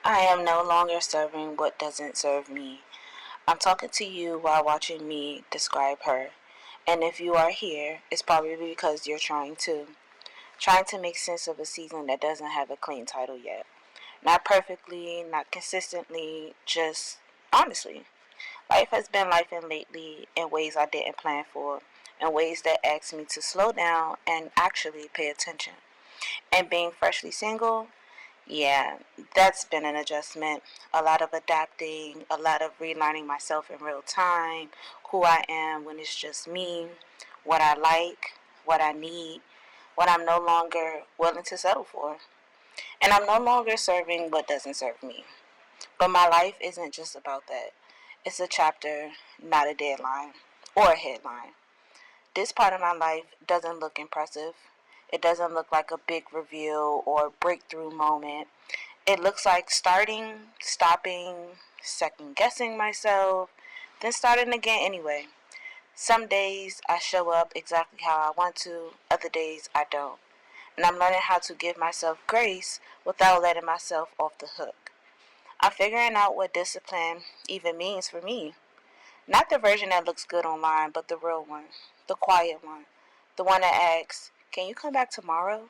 I am no longer serving what doesn't serve me. I'm talking to you while watching me describe her. And if you are here, it's probably because you're trying to. Trying to make sense of a season that doesn't have a clean title yet. Not perfectly, not consistently, just honestly. Life has been lifing lately in ways I didn't plan for, in ways that asked me to slow down and actually pay attention. And being freshly single, yeah, that's been an adjustment. A lot of adapting, a lot of relearning myself in real time, who I am when it's just me, what I like, what I need, what I'm no longer willing to settle for. And I'm no longer serving what doesn't serve me. But my life isn't just about that. It's a chapter, not a deadline or a headline. This part of my life doesn't look impressive. It doesn't look like a big reveal or breakthrough moment. It looks like starting, stopping, second guessing myself, then starting again anyway. Some days I show up exactly how I want to, other days I don't. And I'm learning how to give myself grace without letting myself off the hook. I'm figuring out what discipline even means for me. Not the version that looks good online, but the real one, the quiet one, the one that asks, "Can you come back tomorrow?"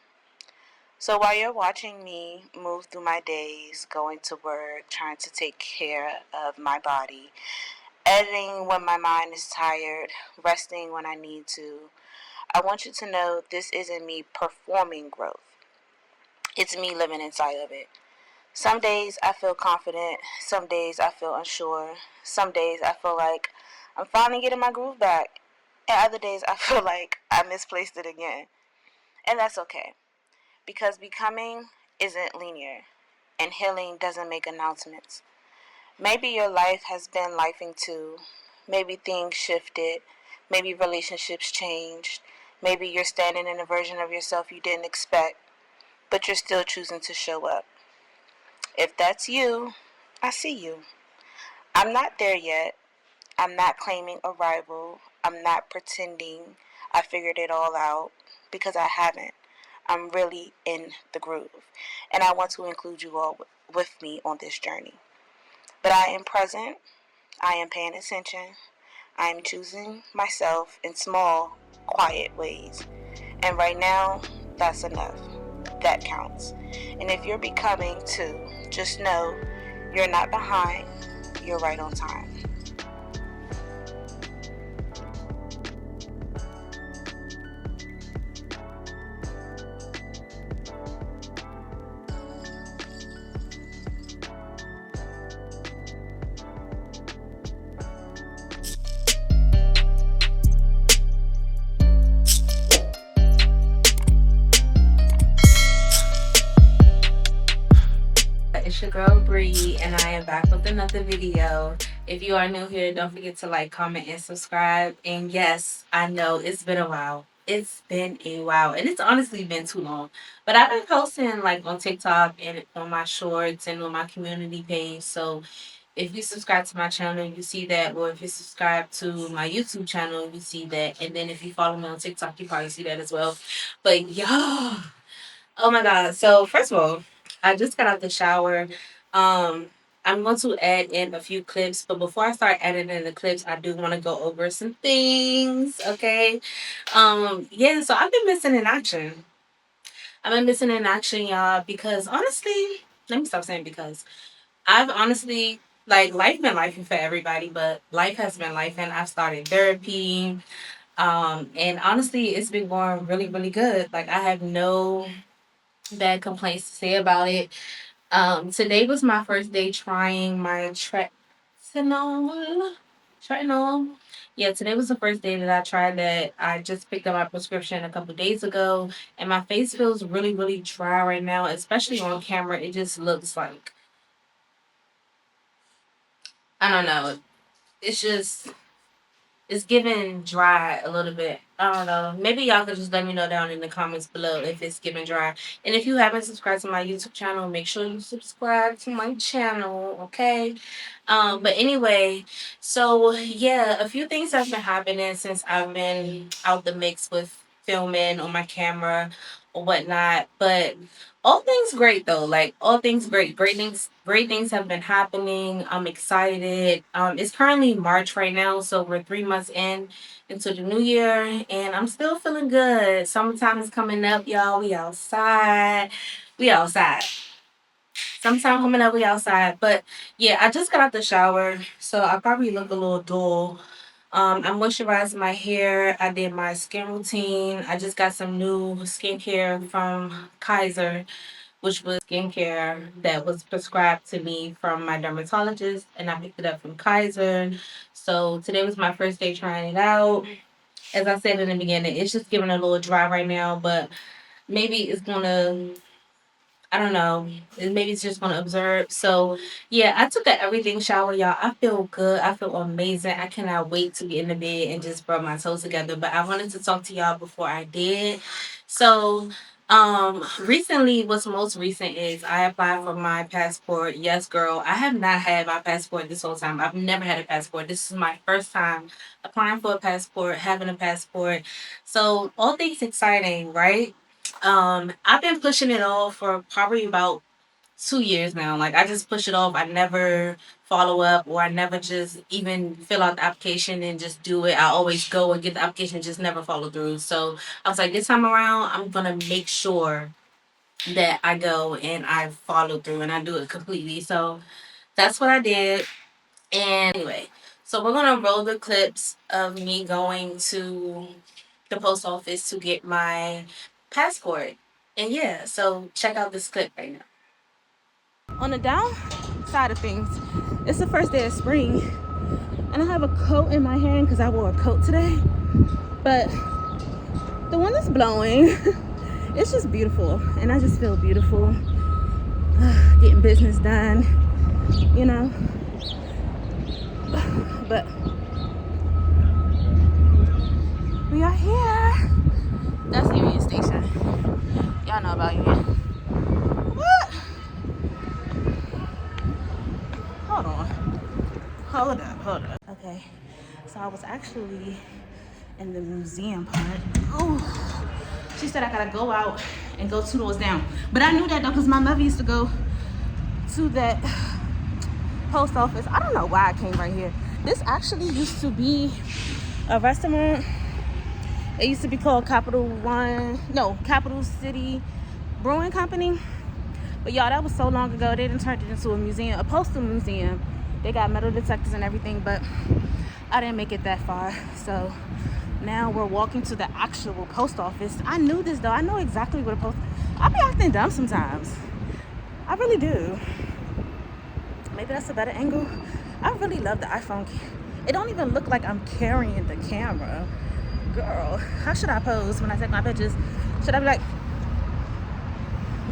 So while you're watching me move through my days, going to work, trying to take care of my body, editing when my mind is tired, resting when I need to, I want you to know this isn't me performing growth. It's me living inside of it. Some days I feel confident, some days I feel unsure, some days I feel like I'm finally getting my groove back, and other days I feel like I misplaced it again. And that's okay, because becoming isn't linear, and healing doesn't make announcements. Maybe your life has been lifing too. Maybe things shifted. Maybe relationships changed. Maybe you're standing in a version of yourself you didn't expect, but you're still choosing to show up. If that's you, I see you. I'm not there yet. I'm not claiming arrival. I'm not pretending I figured it all out because I haven't. I'm really in the groove. And I want to include you all with me on this journey. But I am present. I am paying attention. I am choosing myself in small, quiet ways. And right now, that's enough. That counts. And if you're becoming too, just know you're not behind, you're right on time. It's your girl Bree, and I am back with another video. If you are new here, don't forget to like, comment, and subscribe. And yes, I know it's been a while. It's been a while, and it's honestly been too long. But I've been posting like on TikTok and on my shorts and on my community page. So if you subscribe to my channel, you see that. Or if you subscribe to my YouTube channel, you see that. And then if you follow me on TikTok, you probably see that as well. But y'all. Oh my God. So first of all, I just got out the shower. Um, I'm going to add in a few clips, but before I start adding in the clips, I do want to go over some things. Okay. Yeah, so I've been missing in action. I've been missing in action, y'all, because honestly, let me stop saying because. I've honestly like life been life for everybody, but life has been life and I've started therapy. And honestly it's been going really, really good. Like I have no bad complaints to say about it. Today was my first day trying my tretinool. Tretinool. Yeah, today was the first day that I tried that. I just picked up my prescription a couple days ago, and my face feels really, really dry right now, especially on camera. It just looks like I don't know. It's just it's giving dry a little bit. I don't know. Maybe y'all could just let me know down in the comments below if it's giving dry. And if you haven't subscribed to my YouTube channel, make sure you subscribe to my channel, okay? But anyway, so yeah, a few things have been happening since I've been out the mix with filming on my camera or whatnot. But All things great though. Like all things great. Great things have been happening. I'm excited. It's currently March right now, so we're 3 months in into the new year, and I'm still feeling good. Summertime is coming up, y'all. We outside. We outside. Sometime coming up, we outside. But yeah, I just got out the shower, so I probably look a little dull. I moisturized my hair. I did my skin routine. I just got some new skincare from Kaiser, which was skincare that was prescribed to me from my dermatologist, and I picked it up from Kaiser. So today was my first day trying it out. As I said in the beginning, it's just giving a little dry right now, but maybe it's gonna, I don't know. Maybe it's just gonna observe. So yeah, I took a everything shower, y'all. I feel good. I feel amazing. I cannot wait to get in the bed and just rub my toes together. But I wanted to talk to y'all before I did. So recently, what's most recent is I applied for my passport. Yes, girl. I have not had my passport this whole time. I've never had a passport. This is my first time applying for a passport, having a passport. So all things exciting, right? I've been pushing it off for probably about 2 years now. Like I just push it off. I never follow up, or I never just even fill out the application and just do it. I always go and get the application and just never follow through. So I was like, this time around, I'm gonna make sure that I go and I follow through and I do it completely. So that's what I did. And anyway, so we're gonna roll the clips of me going to the post office to get my passport. And yeah, so check out this clip right now. On the down side of things, it's the first day of spring, and I have a coat in my hand because I wore a coat today. But the wind is blowing. It's just beautiful, and I just feel beautiful. Getting business done, you know. But we are here. That's Union Station. Y'all know about Union. What? Hold on. Hold up. Okay. So I was actually in the museum part. Oh, she said I gotta go out and go 2 doors down. But I knew that though, because my mother used to go to that post office. I don't know why I came right here. This actually used to be a restaurant. It used to be called Capital City Brewing Company. But y'all, that was so long ago. They didn't turn it into a museum, a postal museum. They got metal detectors and everything, but I didn't make it that far. So now we're walking to the actual post office. I knew this though. I know exactly where the post. I be acting dumb sometimes. I really do. Maybe that's a better angle. I really love the iPhone. It don't even look like I'm carrying the camera. Girl, how should I pose when I take my pictures? Should I be like,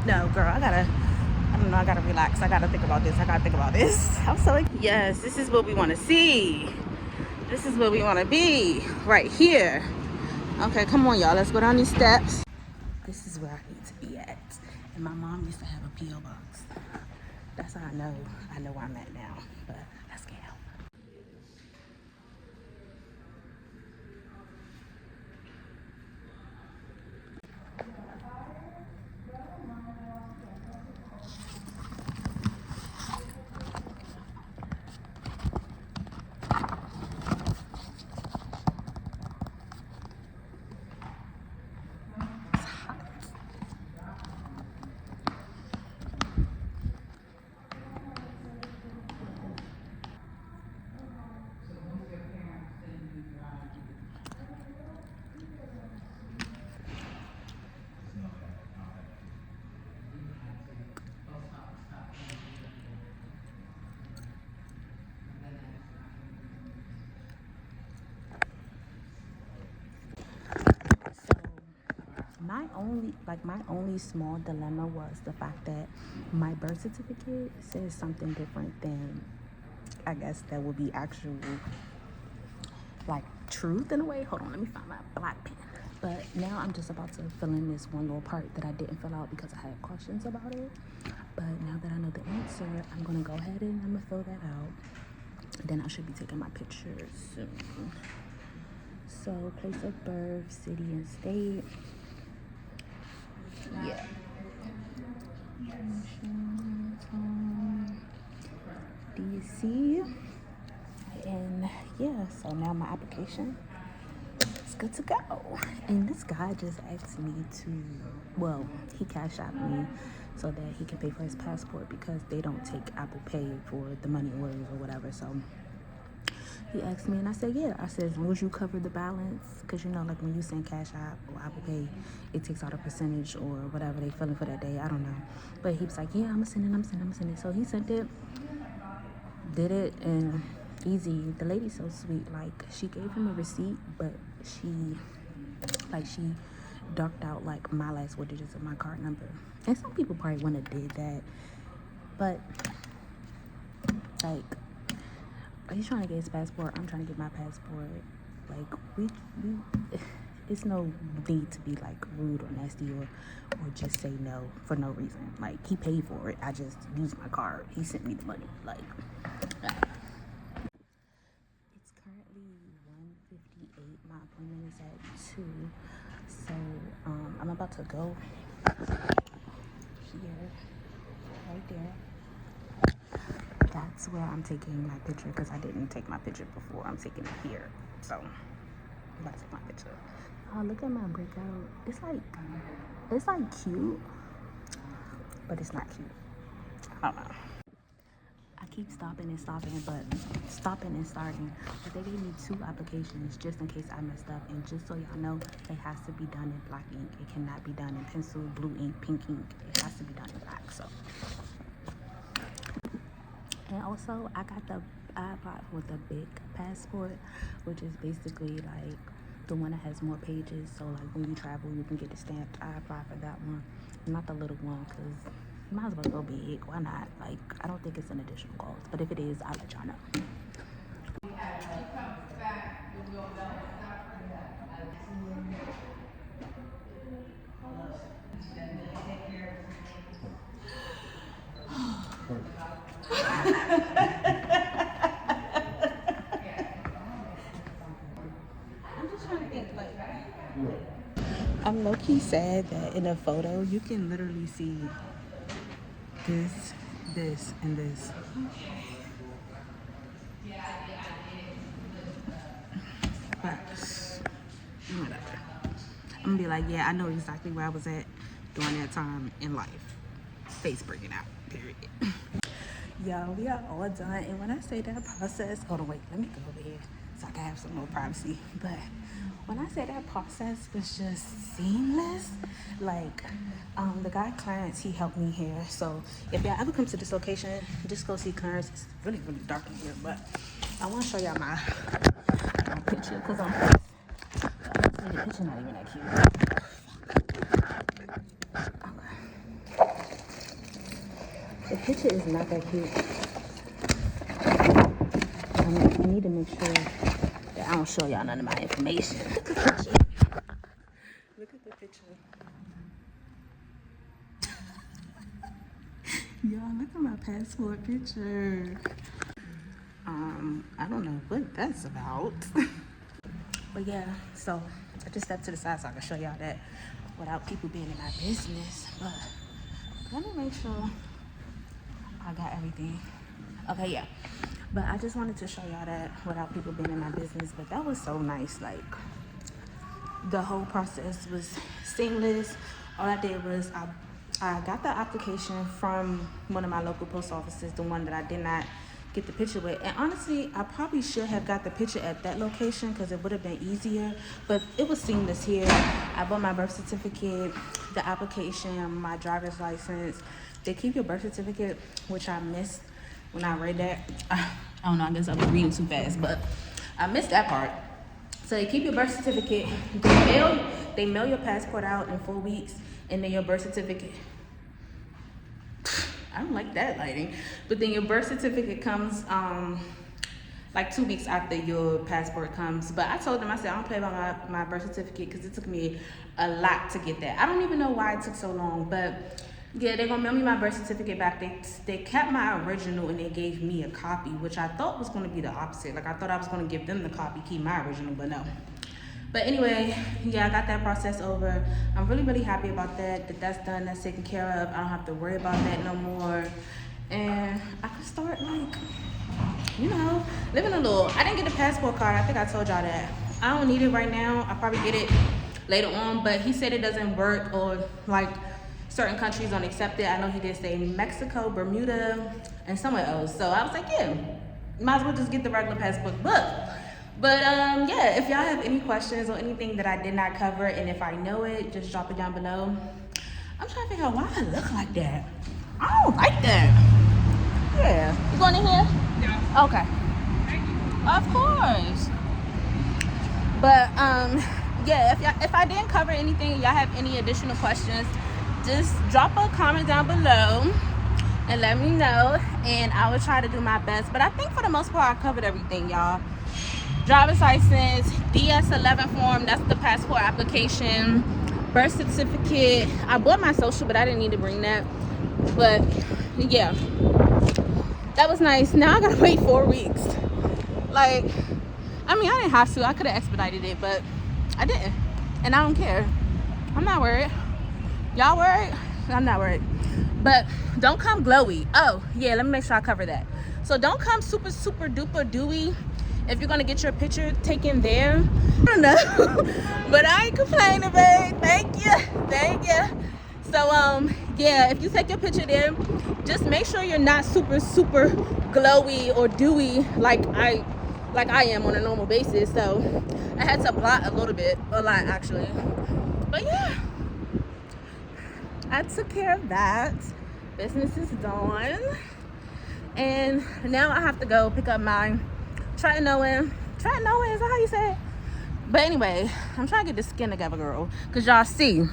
no, girl, I don't know, I gotta relax. I gotta think about this. I'm so excited. Yes, this is what we want to see. This is where we want to be, right here. Okay, come on, y'all. Let's go down these steps. This is where I need to be at. And my mom used to have a P.O. box. That's how I know where I'm at now. But let's get out. My only small dilemma was the fact that my birth certificate says something different than, I guess, that would be actual, like, truth in a way. Hold on, let me find my black pen. But now I'm just about to fill in this one little part that I didn't fill out because I had questions about it. But now that I know the answer, I'm gonna go ahead and I'm gonna fill that out. Then I should be taking my pictures soon. So place of birth, city and state. Yeah. easy. And yeah, so now my application is good to go. And this guy just asked me to, well, he cash out me so that he can pay for his passport because they don't take Apple Pay for the money orders or whatever. So he asked me and I said, yeah. I said, as long as you cover the balance, because you know, like when you send cash out or Apple Pay, it takes out a percentage or whatever they feeling for that day. I don't know. But he was like, yeah, I'm sending. So he sent it, did it, and easy. The lady's so sweet. Like, she gave him a receipt, but she darked out like my last 4 digits of my card number. And some people probably wouldn't have did that, but like, he's trying to get his passport, I'm trying to get my passport. Like, we it's no need to be like rude or nasty or just say no for no reason. Like, he paid for it, I just used my card, he sent me the money. Like, it's currently 1:58. My appointment is at 2, so I'm about to go here, right there. That's where I'm taking my picture because I didn't take my picture before. I'm taking it here, so I'm about to take my picture. Oh, look at my breakout. It's like cute, but it's not cute. I don't know. I keep stopping and starting, but they gave me 2 applications just in case I messed up. And just so y'all know, it has to be done in black ink. It cannot be done in pencil, blue ink, pink ink. It has to be done in black. So, and also I applied for the big passport, which is basically like the one that has more pages. So like when you travel, you can get it stamped. I applied for that one, not the little one, because you might as well go big. Why not? Like, I don't think it's an additional cost, but if it is, I'll let y'all know. I'm just trying to think, like, I'm low-key sad that in a photo you can literally see this, and this. But whatever. I'm gonna be like, yeah, I know exactly where I was at during that time in life. Face breaking out, period. Yo, we are all done. And when I say that process, hold on, wait, let me go over here so I can have some more privacy. But when I say that process was just seamless, like, the guy Clarence, he helped me here. So if y'all ever come to this location, just go see Clarence. It's really, really dark in here, but I want to show y'all my picture because the picture not even that cute. Okay. The picture is not that cute. I need to make sure that I don't show y'all none of my information. Look at the picture. Look at the picture. Y'all, look at my passport picture. I don't know what that's about. But yeah, so I just stepped to the side so I can show y'all that without people being in my business. But let me make sure I got everything. Okay, yeah. But I just wanted to show y'all that without people being in my business. But that was so nice. Like, the whole process was seamless. All I did was I got the application from one of my local post offices, the one that I did not get the picture with. And honestly, I probably should have got the picture at that location because it would have been easier. But it was seamless here. I bought my birth certificate, the application, my driver's license. They keep your birth certificate, which I missed when I read that. I don't know, I guess I was reading too fast, but I missed that part. So they keep your birth certificate. They mail your passport out in 4 weeks, and then your birth certificate. I don't like that lighting. But then your birth certificate comes like 2 weeks after your passport comes. But I told them, I said, I don't play about my birth certificate because it took me a lot to get that. I don't even know why it took so long, but yeah, they're gonna mail me my birth certificate back. They kept my original and they gave me a copy, which I thought was gonna be the opposite. Like, I thought I was gonna give them the copy, keep my original, but no. But anyway, yeah, I got that process over. I'm really, really happy about that that's done, that's taken care of. I don't have to worry about that no more. And I can start, like, you know, living a little. I didn't get the passport card. I think I told y'all that. I don't need it right now. I'll probably get it later on. But he said it doesn't work, or like certain countries don't accept it. I know he did say Mexico, Bermuda, and somewhere else. So I was like, yeah, might as well just get the regular passport book. But yeah, if y'all have any questions or anything that I did not cover, and if I know it, just drop it down below. I'm trying to figure out why I look like that. I don't like that. Yeah. You going in here? Yeah. Okay. Of course. But yeah, if I didn't cover anything, y'all have any additional questions, just drop a comment down below and let me know, and I will try to do my best. But I think for the most part I covered everything, y'all. Driver's license, DS11 form, that's the passport application, birth certificate. I bought my social, but I didn't need to bring that. But yeah, that was nice. Now I gotta wait 4 weeks. Like, I mean, I didn't have to. I could have expedited it, but I didn't. And I don't care. I'm not worried. Y'all worried? I'm not worried. But don't come glowy. Oh, yeah, let me make sure I cover that. So don't come super, super duper dewy if you're gonna get your picture taken there. I don't know. But I ain't complaining, babe. Thank you. Thank you. So yeah, if you take your picture there, just make sure you're not super, super glowy or dewy like I am on a normal basis. So I had to blot a lot actually. But yeah, I took care of that. Business is done. And now I have to go pick up my tretinoin. Tretinoin, is that how you say it? But anyway, I'm trying to get the skin together, girl. Because y'all see,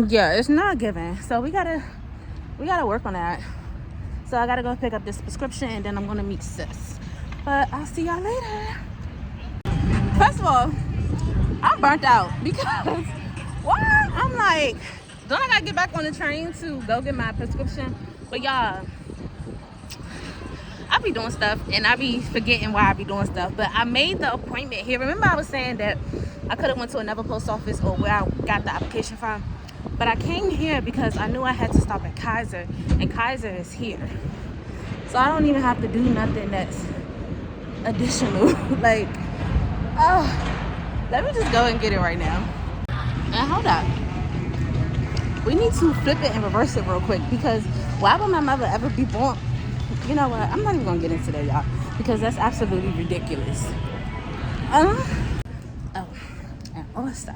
yeah, it's not giving. So we gotta work on that. So I gotta go pick up this prescription, and then I'm gonna meet sis. But I'll see y'all later. First of all, I'm burnt out because what? I'm like, don't I gotta get back on the train to go get my prescription? But y'all, I be doing stuff and I be forgetting why I be doing stuff. But I made the appointment here. Remember I was saying that I could have went to another post office or where I got the application from. But I came here because I knew I had to stop at Kaiser, and Kaiser is here. So I don't even have to do nothing that's additional. Like, oh, let me just go and get it right now. And hold up. We need to flip it and reverse it real quick, because why would my mother ever be born? You know what? I'm not even gonna get into that, y'all, because that's absolutely ridiculous. Oh, and also,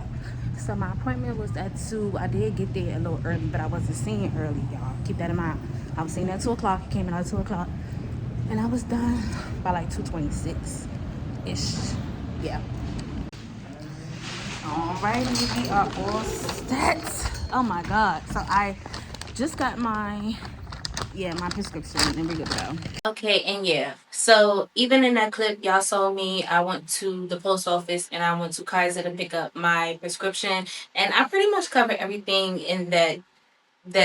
so my appointment was at 2. I did get there a little early, but I wasn't seeing early, y'all. Keep that in mind. I was seeing at 2 o'clock. It came in at 2 o'clock, and I was done by like 2:26 ish. Yeah. Alrighty, we are all set. Oh my god. So I just got my prescription, and we're good to go. Okay, and yeah. So even in that clip, y'all saw me. I went to the post office and I went to Kaiser to pick up my prescription, and I pretty much covered everything in that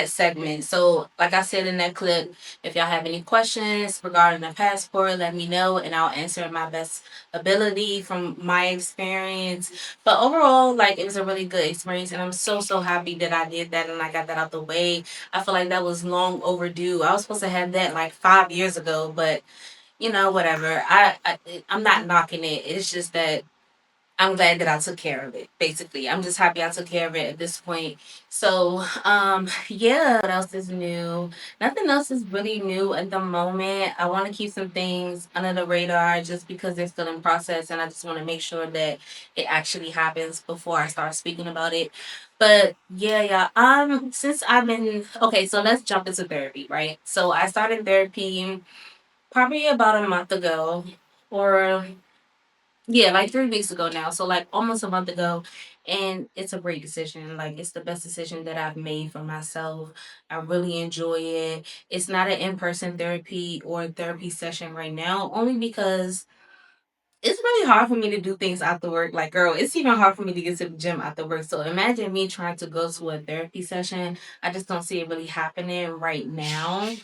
segment. So like I said in that clip, if y'all have any questions regarding the passport, let me know and I'll answer in my best ability from my experience. But overall, like, it was a really good experience, and I'm so happy that I did that and I got that out the way. I feel like that was long overdue. I was supposed to have that like 5 years ago, but whatever. I'm not knocking it. It's just that I'm glad that I took care of it. Basically, I'm just happy I took care of it at this point. So, yeah. What else is new? Nothing else is really new at the moment. I want to keep some things under the radar just because they're still in process, and I just want to make sure that it actually happens before I start speaking about it. But yeah. Since I've been okay, so let's jump into therapy, right? So I started therapy probably about a month ago, or yeah, like 3 weeks ago now. So like almost a month ago. And it's a great decision. Like, it's the best decision that I've made for myself. I really enjoy it. It's not an in-person therapy or therapy session right now, only because it's really hard for me to do things after work. Like, girl, it's even hard for me to get to the gym after work. So imagine me trying to go to a therapy session. I just don't see it really happening right now.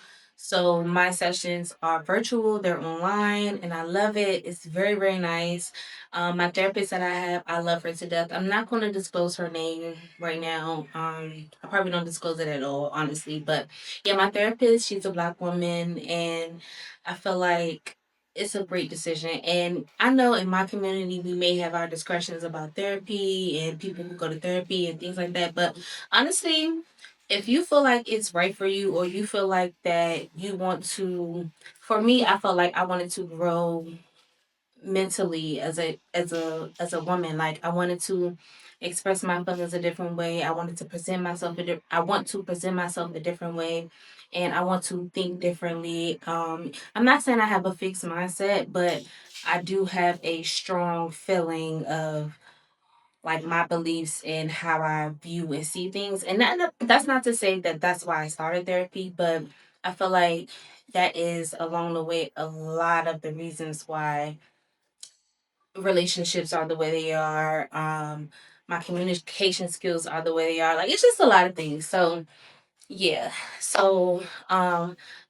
So my sessions are virtual, they're online, and I love it. It's very, very nice. My therapist that I have, I love her to death. I'm not going to disclose her name right now. I probably don't disclose it at all, honestly. But yeah, my therapist, she's a black woman, and I feel like it's a great decision. And I know in my community, we may have our discussions about therapy and people who go to therapy and things like that. But honestly, if you feel like it's right for you, or you feel like that you want to, for me, I felt like I wanted to grow mentally as a woman. Like, I wanted to express my feelings a different way. I wanted to present myself I want to present myself a different way, and I want to think differently. I'm not saying I have a fixed mindset, but I do have a strong feeling of like my beliefs and how I view and see things. And that's not to say that that's why I started therapy, but I feel like that is along the way a lot of the reasons why relationships are the way they are. My communication skills are the way they are. Like, it's just a lot of things. So yeah. So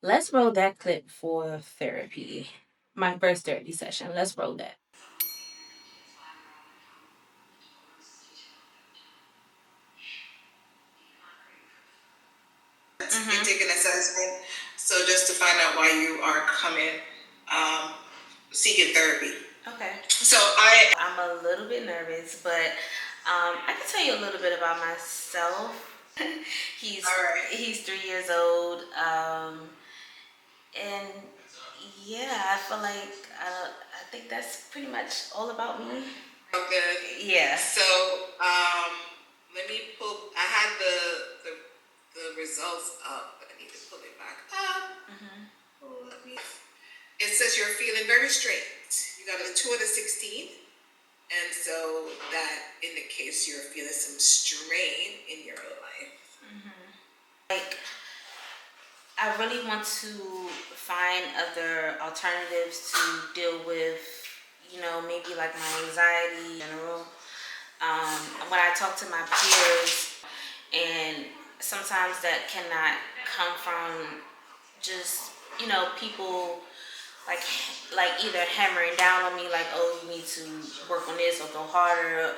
let's roll that clip for therapy. My first therapy session. Let's roll that. You're taking assessment. So just to find out why you are coming, seeking therapy. Okay. So I'm a little bit nervous, but I can tell you a little bit about myself. He's all right. He's 3 years old, and yeah, I feel like I think that's pretty much all about me. Okay. Yeah. So let me pull. I had the results up, but I need to pull it back up. Oh, it says you're feeling very straight. You got a 2 and a 16. And so that indicates you're feeling some strain in your life. Like, I really want to find other alternatives to deal with, maybe like my anxiety in general. When I talk to my peers, and sometimes that cannot come from just, people like either hammering down on me like, oh, you need to work on this or go harder.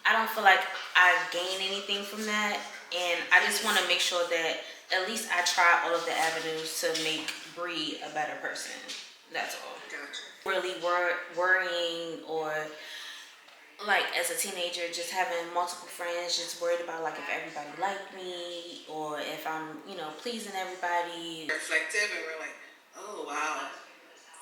I don't feel like I gain anything from that, and I just want to make sure that at least I try all of the avenues to make Bree a better person. That's all. Gotcha. Really worrying, or like as a teenager, just having multiple friends, just worried about like if everybody liked me or if I'm, pleasing everybody. Reflective, and we're like, oh wow,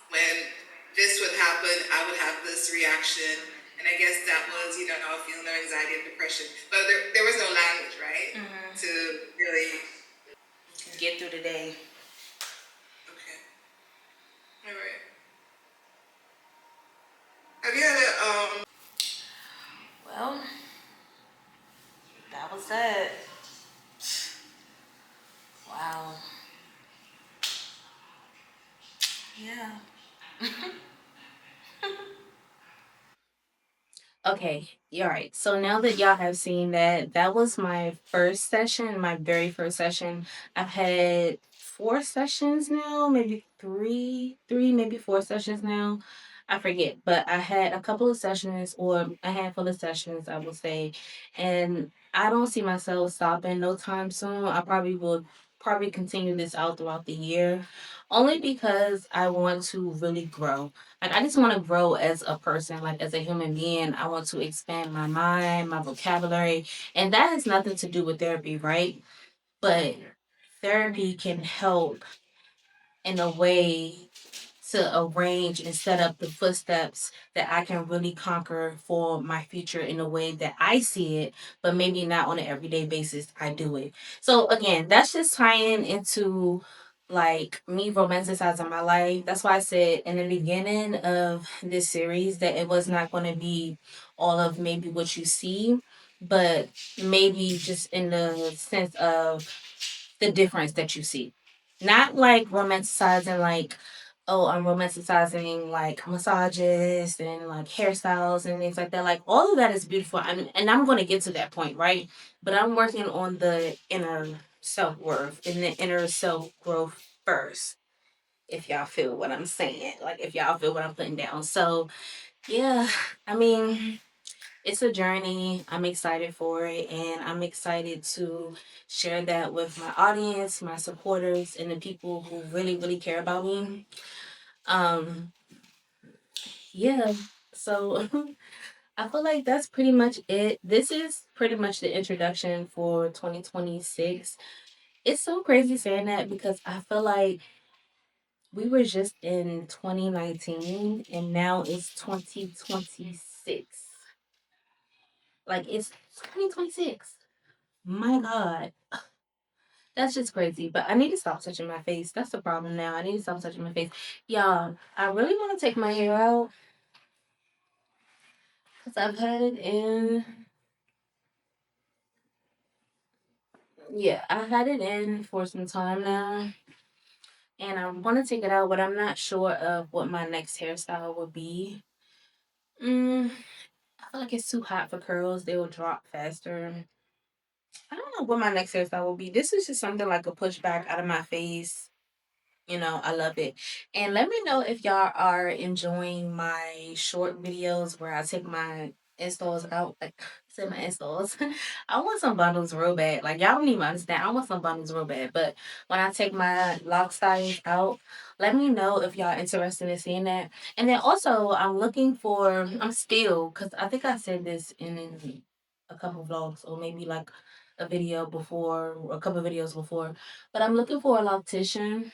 when this would happen, I would have this reaction. And I guess that was, feeling no anxiety and depression. But there was no language, right? To really get through the day. Okay. All right. Have you had a Well, that was that. Wow. Yeah. Okay, all right. So now that y'all have seen that, that was my first session, my very first session. I've had 4 sessions now, maybe three, maybe 4 sessions now. I forget, but I had a couple of sessions, or a handful of sessions, I would say, and I don't see myself stopping no time soon. I probably will probably continue this out throughout the year, only because I want to really grow. Like, I just want to grow as a person, like as a human being. I want to expand my mind, my vocabulary, and that has nothing to do with therapy, right? But therapy can help in a way to arrange and set up the footsteps that I can really conquer for my future in a way that I see it, but maybe not on an everyday basis. I do it. So again, that's just tying into like me romanticizing my life. That's why I said in the beginning of this series that it was not going to be all of maybe what you see, but maybe just in the sense of the difference that you see. Not like romanticizing, like, oh, I'm romanticizing like massages and like hairstyles and things like that. Like, all of that is beautiful. And I'm going to get to that point, right? But I'm working on the inner self worth and the inner self growth first, if y'all feel what I'm saying. Like, if y'all feel what I'm putting down. So, yeah, I mean, it's a journey. I'm excited for it, and I'm excited to share that with my audience, my supporters, and the people who really, really care about me. Um, yeah. So I feel like that's pretty much it. This is pretty much the introduction for 2026. It's so crazy saying that because I feel like we were just in 2019 and now it's 2026. Like, it's 2026. My God. That's just crazy. But I need to stop touching my face. That's the problem now. I need to stop touching my face. Y'all, I really want to take my hair out because I've had it in. Yeah, I had it in for some time now. And I want to take it out, but I'm not sure of what my next hairstyle will be. Mm, I feel like it's too hot for curls. They will drop faster. I don't know what my next hairstyle will be. This is just something like a pushback out of my face. You know, I love it. And let me know if y'all are enjoying my short videos where I take my installs out. Like, I said my installs. I want some bundles real bad. Like, y'all don't even understand. I want some bundles real bad. But when I take my lock styles out, let me know if y'all interested in seeing that. And then also, I'm still, because I think I said this in a couple vlogs or maybe like a video before, or a couple videos before, but I'm looking for a loctician,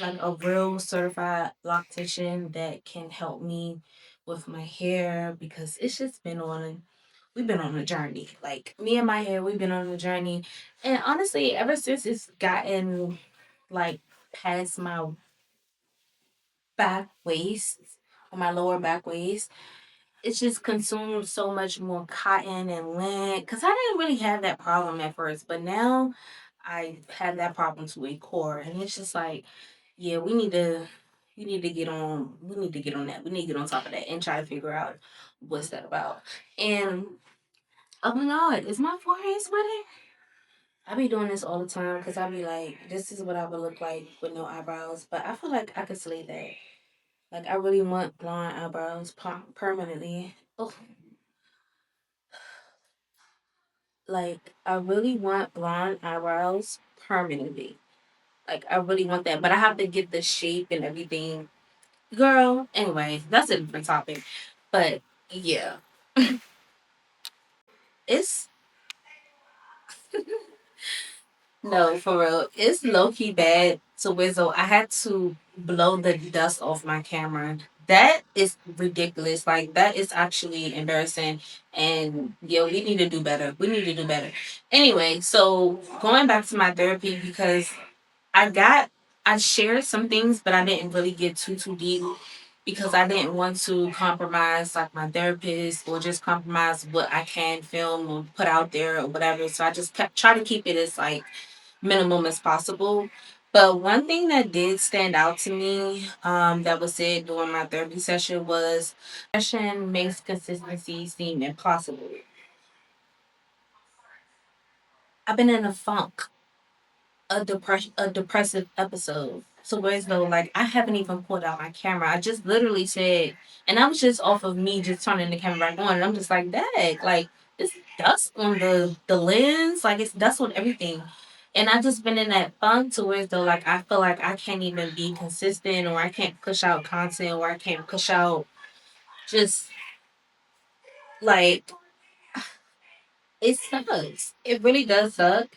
like a real certified loctician that can help me with my hair because it's just we've been on a journey. Like, me and my hair, we've been on a journey. And honestly, ever since it's gotten like past my back waist or my lower back waist, it's just consumed so much more cotton and lint. Because I didn't really have that problem at first, but now I have that problem to a core. And it's just like, yeah, we need to get on that. We need to get on top of that and try to figure out what's that about. And oh my God, is my forehead sweating? I be doing this all the time because I be like, this is what I would look like with no eyebrows. But I feel like I could slay that. Like, I really want blonde eyebrows permanently. Oh, like, I really want blonde eyebrows permanently. Like, I really want that. But I have to get the shape and everything. Girl, anyway, that's a different topic. But yeah, it's no, for real. It's low key bad to Wizzo. I had to blow the dust off my camera. That is ridiculous. Like, that is actually embarrassing. And yeah, we need to do better. We need to do better. Anyway, so going back to my therapy because I got I shared some things, but I didn't really get too deep because I didn't want to compromise like my therapist or just compromise what I can film or put out there or whatever. So I just kept try to keep it as like minimum as possible. But one thing that did stand out to me, that was said during my therapy session was depression makes consistency seem impossible. I've been in a funk, a depressive episode. So whereas though like I haven't even pulled out my camera. I just literally said, and that was just off of me just turning the camera back on. And I'm just like, dang, like it's dust on the lens, like it's dust on everything. And I just been in that funk to where though like I feel like I can't even be consistent or I can't push out content or I can't push out just like it sucks. It really does suck.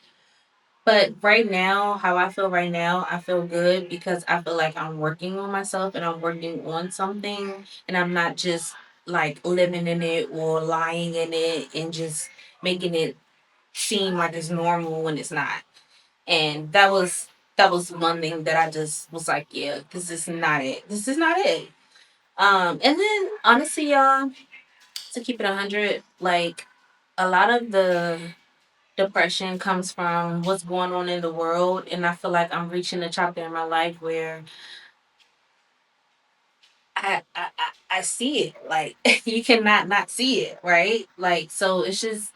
But right now, how I feel right now, I feel good because I feel like I'm working on myself and I'm working on something and I'm not just like living in it or lying in it and just making it seem like it's normal when it's not. And that was one thing that I just was like, yeah, this is not it. This is not it. And then honestly, y'all, to keep it 100, like a lot of the depression comes from what's going on in the world, and I feel like I'm reaching a chapter in my life where I see it. Like you cannot not see it, right? Like so it's just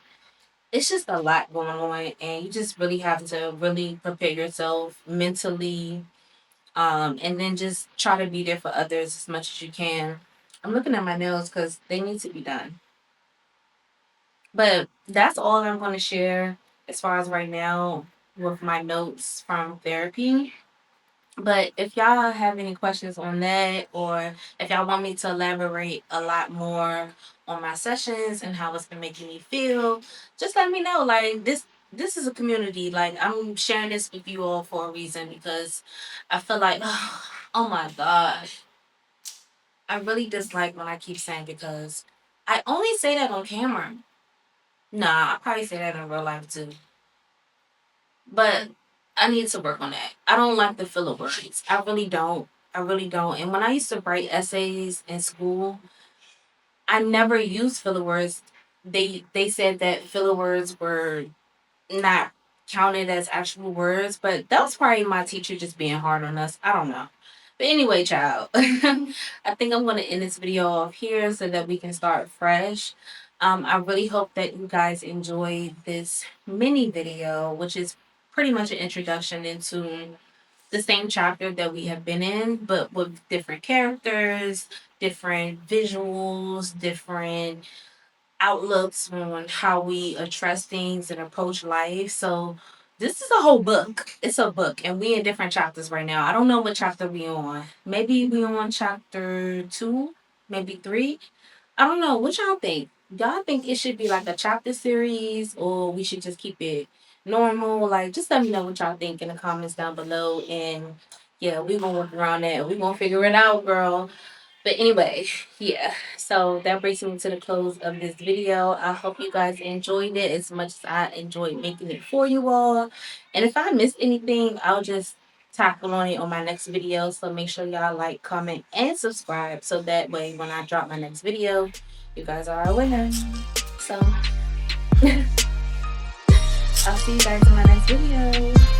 a lot going on, and you just really have to really prepare yourself mentally, And then just try to be there for others as much as you can. I'm looking at my nails because they need to be done. But that's all I'm going to share as far as right now with my notes from therapy. But if y'all have any questions on that, or if y'all want me to elaborate a lot more on my sessions and how it's been making me feel, just let me know. Like this is a community. Like I'm sharing this with you all for a reason because I feel like oh my gosh. I really dislike when I keep saying because I only say that on camera. Nah, I probably say that in real life too. But I need to work on that. I don't like the filler words. I really don't. I really don't. And when I used to write essays in school, I never used filler words. They said that filler words were not counted as actual words, but that was probably my teacher just being hard on us. I don't know. But anyway, child, I think I'm going to end this video off here so that we can start fresh. I really hope that you guys enjoyed this mini video, which is pretty much an introduction into the same chapter that we have been in, but with different characters, different visuals, different outlooks on how we address things and approach life. So this is a whole book. It's a book, and we in different chapters right now. I don't know what chapter we on. Maybe we on chapter 2, maybe 3. I don't know. What y'all think? Y'all think it should be like a chapter series, or we should just keep it normal? Like, just let me know what y'all think in the comments down below. And yeah, we gonna work around that. We gonna figure it out, girl. But anyway, yeah. So that brings me to the close of this video. I hope you guys enjoyed it as much as I enjoyed making it for you all. And if I missed anything, I'll just tackle on it on my next video. So make sure y'all like, comment, and subscribe. So that way when I drop my next video, you guys are aware. So I'll see you guys in my next video.